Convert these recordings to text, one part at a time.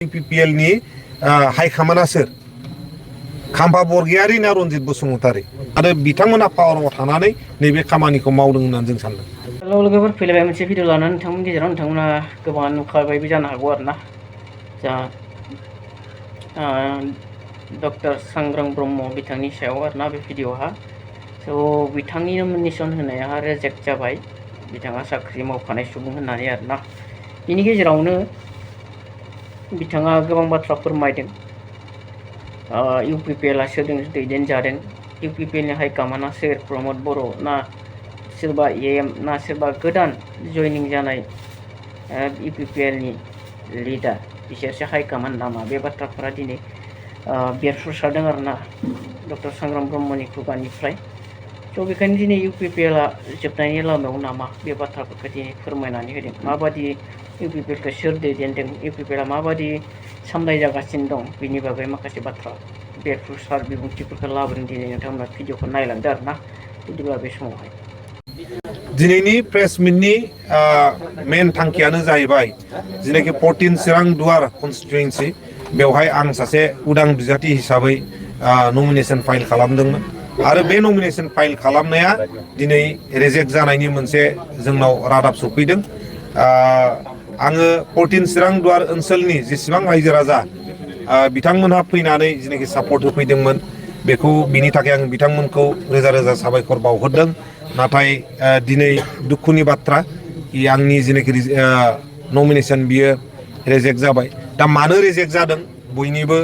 PPL नि हाइकमान्डआ सोर खाम्फा बरगयारि ना रनजित बसुमतारी आरो बिथांमोना पावाराव थानानै नैबे खामानिखौ मावदों होननानै जों सानदों। लोगोफोर फैलायबाय मोनसे भिडिअ लानानै नोंथांमोननि गेजेराव नोंथांमोना गोबाङानो नुखाबायबो जानो हागौ आरोना जा डक्टर सांग्रां ब्रह्म बिथांनि सायाव आरोना बे भिडिअआ स' बिथांनि नमिनेसन होनाया रिजेक्ट जाबाय बिथाङा साख्रि मावखानाय सुबुं होननानै आरोना बिनि गेजेरावनो बिथाङा गोबां बाथ्रा फोरमायदों। UPPL सोरजों दैदेनजादों UPPL नि हाइकमान्डआ सोर प्रमद बर' ना सोरबा AM ना सोरबा गोदान जयनिं जानाय UPPL नि लिडार बिसोरसो हाइकमान्ड नामा बे बाथ्राफोरा दिनै बेरफ्रुसारदों आरोना डक्टर सांग्रां ब्रह्मनि खुगानिफ्राय स' बेखायनो दिनै UPPL जोबनायनि लामायाव नामा बे बाथ्राफोरखौ दिनै फोरमायनानै होदों माबादि UPPL खौ सोर दैदेनदों UPPL माबादि सामलायजागासिनो दं बिनि बागै माखासे बाथ्रा बेरफ्रुसार बिबुंथिफोरखौ लाबोदों दिनै नोंथांमोना भिडिअखौ नायलांदो आरोना बिदिब्ला बे समावहाय दिनैनि प्रेस मिटनि मेन थांखियानो जाहैबाय जेनाखि 14 चिरां दुवार कनस्टिटुएन्सि बेवहाय आं सासे उदां बिजाथि हिसाबै नमिनेसन फाइल खालामदोंमोन आरो बे नमिनेसन फाइल खालामनाया दिनै रिजेक्ट जानायनि मोनसे जोंनाव रादाब सफैदों। आङो 14 चिरां दुवार ओनसोलनि जेसेबां रायजो राजा बिथांमोनहा फैनानै जेनाखि सापर्ट होफैदोंमोन बेखौ बिनि थाखाय आं बिथांमोनखौ रोजा रोजा साबायखर बावहरदों। नाथाय दिनै दुखुनि बाथ्रा आंनि जेनाखि नमिनेसन बियो रिजेक्ट जाबाय। दा मानो रिजेक्ट जादों बयनिबो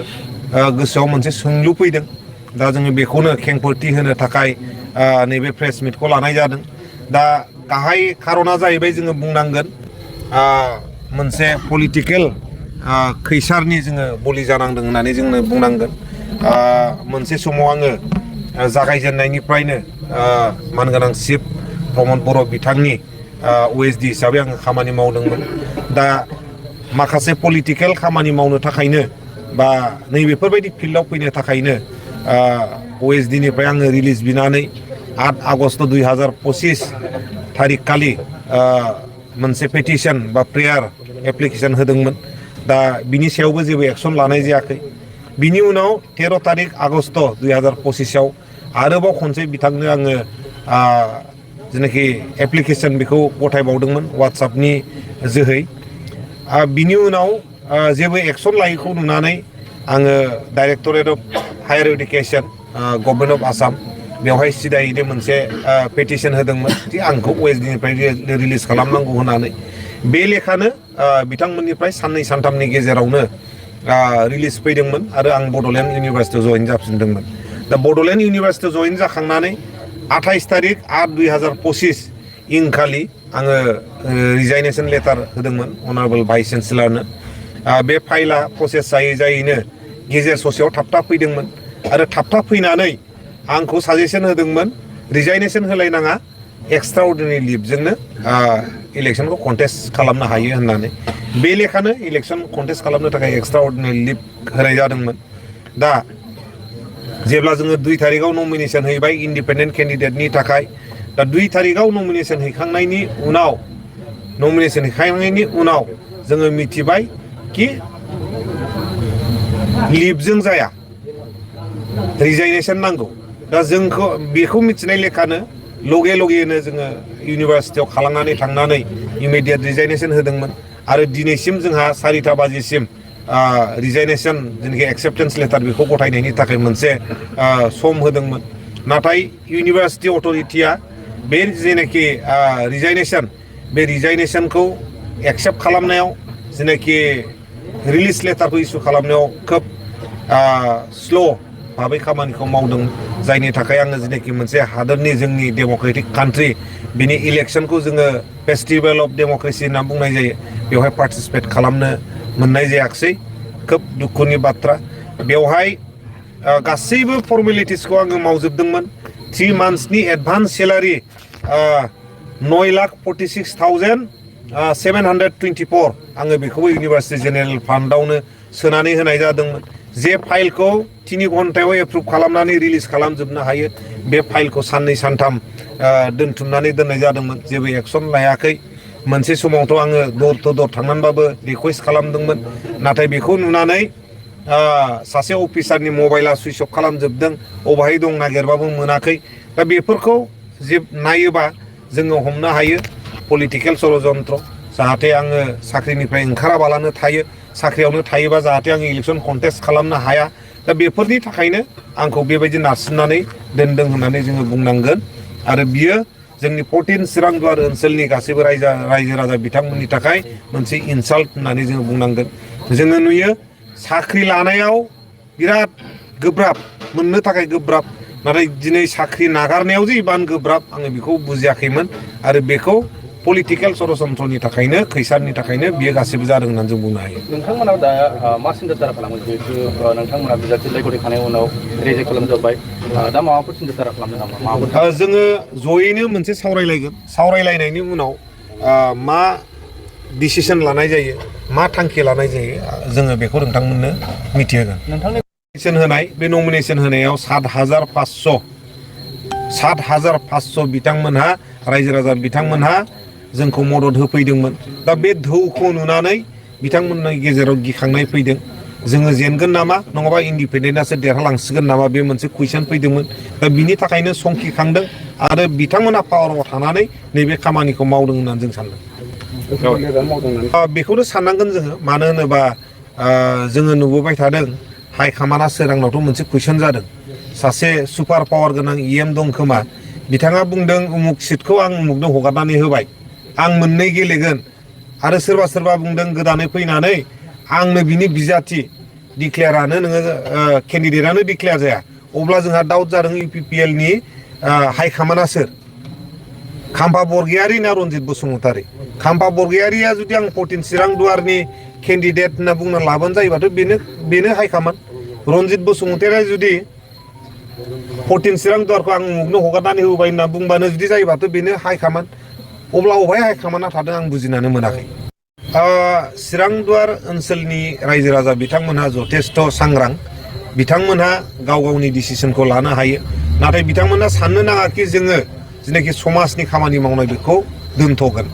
गोसोआव मोनसे सोंलु फैदों। दा जोङो बेखौनो खेंफोरथि होनो थाखाय नैबे प्रेस मिटखौ लानाय जादों। दा गाहाय खारना जाहैबाय जोङो बुंनांगोन मोनसे पलिटिकेल खैसारनि जोङो बलि जानांदों होननानै जोङो बुंनांगोन। मोनसे समाव आङो जागायजेननायनिफ्रायनो मानगोनां चिफ प्रमद बर' बिथांनि OSD हिसाबै आङो खामानि मावदोंमोन। दा माखासे पलिटिकेल खामानि मावनो थाखायनो बा नैबेफोरबायदि फिल्डआव फैनो थाखायनो OSD निफ्राय आङो रिलिज बिनानै 8 आगस्ट 2025 थारिख खालि मोनसे पेटिशन बा प्रेयार एप्लिकेशन होदोंमोन। दा बिनि सायावबो जेबो एक्सन लानाय जायाखै। बिनि उनाव 13 तारिख आगस्ट 2025 आरोबाव खनसे बिथांनो आङो जेनाखि एप्लिकेशन बेखौ गथायबावदोंमोन वाट्सएपनि जोहै। बिनि उनाव जेबो एक्सन लायैखौ नुनानै आङो directorate of higher education government of Assam बेवहाय सिदायैनो मोनसे पेटिशन होदोंमोन दि आंखौ OSD निफ्राय रिलिज खालामनांगौ होननानै। बे लेखानो बिथांमोननिफ्राय साननै सानथामनि गेजेरावनो रिलिज फैदोंमोन आरो आं बड'लेण्ड इउनिभारसिटियाव जइन जाफिनदोंमोन। दा बड'लेण्ड इउनिभारसिटियाव जइन जाखांनानै 28 तारिख 8 2025 इनखालि आङो रिजाइनेसन लेटार होदोंमोन अनारेबल भाइस चेन्सेलरनो। बे फाइला प्रसेस जायै जायैनो गेजेर ससेयाव थाबथा फैदोंमोन आरो थाबथा फैनानै आंखौ साजेसन होदोंमोन रिजाइनेसन होलायनाङा एक्सट्रा अर्डिनारि लिभजोंनो इलेक्सनखौ कन्टेस्ट खालामनो हायो होननानै। बे लेखानो इलेक्सन कन्टेस्ट खालामनो थाखाय एक्सट्रा अर्डिनारि लिभ होनाय जादोंमोन। दा जेब्ला जोङो 2 तारिखआव नमिनेसन हैबाय इन्डिपेन्डेन्ट केन्डिडेटनि थाखाय दा 2 तारिखआव नमिनेसन हैखांनायनि उनाव जोङो मिथिबाय कि लिभजों जाया रिजाइनेसन नांगौ। दा जोंखौ बेखौ मिथिनाय लेखानो लगे लगेनो जोङो इउनिभारसिटियाव खालामनानै थांनानै इमिडियेट रिजाइनेसन होदोंमोन आरो दिनैसिम जोंहा 4टा बाजिसिम रिजाइनेसन जेनाखि एक्सेप्टेन्स लेटार बेखौ गथायनायनि थाखाय मोनसे सम होदोंमोन। नाथाय इउनिभारसिटि अथरिटिया बे जेनाखि रिजाइनेसन बे रिजाइनेसनखौ एक्सेप्ट खालामनायाव जेनाखि रिलिज लेटारखौ इसु खालामनायाव खोब स्ल' भाबै खामानिखौ मावदों। जायनि थाखाय आङो जेनाखि मोनसे हादोरनि जोंनि डेम'क्रेटिक कान्ट्रि बिनि इलेक्सनखौ जोङो फेस्टिभेल अफ डेम'क्रेसि होनना बुंनाय जायो बेवहाय पार्टिसिपेट खालामनो मोननाय जायाखिसै। खोब दुखुनि बाथ्रा। बेवहाय गासैबो फर्मेलिटिसखौ आङो मावजोबदोंमोन। 3 मान्थ्सनि एडभान्स सेलारि 9,46,724 आङो बेखौबो इउनिभार्सिटि जेनेरेल फान्डआवनो सोनानै होनाय जादोंमोन। जे फाइलखौ 3 घन्टायाव एप्रुभ खालामनानै रिलिज खालामजोबनो हायो बे फाइलखौ साननै सानथाम दोनथुमनानै दोननाय जादोंमोन। जेबो एक्सन लायाखै। मोनसे समावथ' आङो दर टु दर थांनानैबाबो रिकुवेस्ट खालामदोंमोन नाथाय बेखौ नुनानै सासे अफिसारनि मबाइला सुइच अफ खालामजोबदों अबेहाय दं नागिरबाबो मोनाखै दा बेफोरखौ जे नायोबा जोङो हमनो हायो पलिटिकेल षड़यन्त्र जाहाथे आङो साख्रिनिफ्राय ओंखाराबालानो थायो साख्रियावनो थायोबा जाहाथे आङो इलेक्सन कन्टेस्ट खालामनो हाया दा बेफोरनि थाखायनो आंखौ बेबायदि नारसिननानै दोनदों होननानै जोङो बुंनांगोन आरो बियो जोंनि 14 चिरां दुवार ओनसोलनि गासैबो रायजो राजा बिथांमोननि थाखाय मोनसे इनसाल्ट होननानै जोङो बुंनांगोन जोङो नुयो साख्रि लानायाव बिराद गोब्राब मोननो थाखाय गोब्राब नाथाय दिनै साख्रि नागारनायाव जे इमान गोब्राब आङो बेखौ बुजियाखैमोन आरो बेखौ पलिटिकेल षड़यन्त्रनि थाखायनो खैसारनि थाखायनो बियो गासिबो जादों होननानै जों बुंनो हायो नोंथांमोना दा मा सिन्था खालामो जिहेतु नोंथांमोना बिजाथि लायग'खांनायनि उनाव रिजेक्ट खालामजाबाय दा माबाफोर सिन्था खालामदों नामा माबाफोर जोङो जयैनो मोनसे सावरायलायगोन सावरायलायनायनि उनाव मा डिसिसन लानाय जायो मा थांखि लानाय जायो जोङो बेखौ नोंथांमोननो मिथिहोगोन नोंथांनि नमिनेशन होनाय बे नमिनेशन होनायाव 7,500 बिथांमोनहा रायजो राजा बिथांमोनहा जोंखौ मदद होफैदोंमोन दा बे धौखौ नुनानै बिथांमोननि गेजेराव गिखांनाय फैदों जोङो जेनगोन नामा नङाबा इन्डिपेन्डेन्टआसो देरहालांसिगोन नामा बे मोनसे कुइसन फैदोंमोन दा बिनि थाखायनो संखिखांदों आरो बिथांमोना पावाराव थानानै नैबे खामानिखौ मावदों होननानै जों सानदों बेखौनो साननांगोन जोङो मानो होनोबा जोङो नुबोबाय थादों हाइकमान्डआ सोरांनावथ' मोनसे कुइसन जादों सासे सुपार पावार गोनां EM दं खोमा बिथाङा बुंदों उमुक सिटखौ आं उमुकनो हगारनानै होबाय आं मोननै गेलेगोन आरो सोरबा बुंदों गोदानै फैनानै आंनो बिनि बिजाथि डिक्लेयारानो नोङो केन्डिडेटआनो डिक्लेयार जाया अब्ला जोंहा डाउट जादों UPPL नि हाइकमान्डआ सोर खाम्फा बरगयारी ना रन्जित बसुमतारी खाम्फा बरगयारीया जुदि आं 14 चिरां दुवारनि केन्डिडेट होनना बुंना लाबानो जायोबाथ' बेनो हाइकमान्ड रन्जित बसुमतारीया जुदि 14 चिरां दुवारखौ आं उमुकनो हगारनानै होबाय होनना बुंबानो जुदि जायोबाथ' बेनो हाइकमान्ड अब्ला अबेहाय हाइकमान्डआ थादों आं बुजिनानै मोनाखै चिरां दुवार ओनसोलनि रायजो राजा बिथांमोनहा जथेस्थ' सांग्रां बिथांमोनहा गाव गावनि डिसिसनखौ लानो हायो नाथाय बिथांमोनहा साननो नाङा कि जोङो जेनाखि समाजनि खामानि मावनाय बेखौ दोनथ'गोन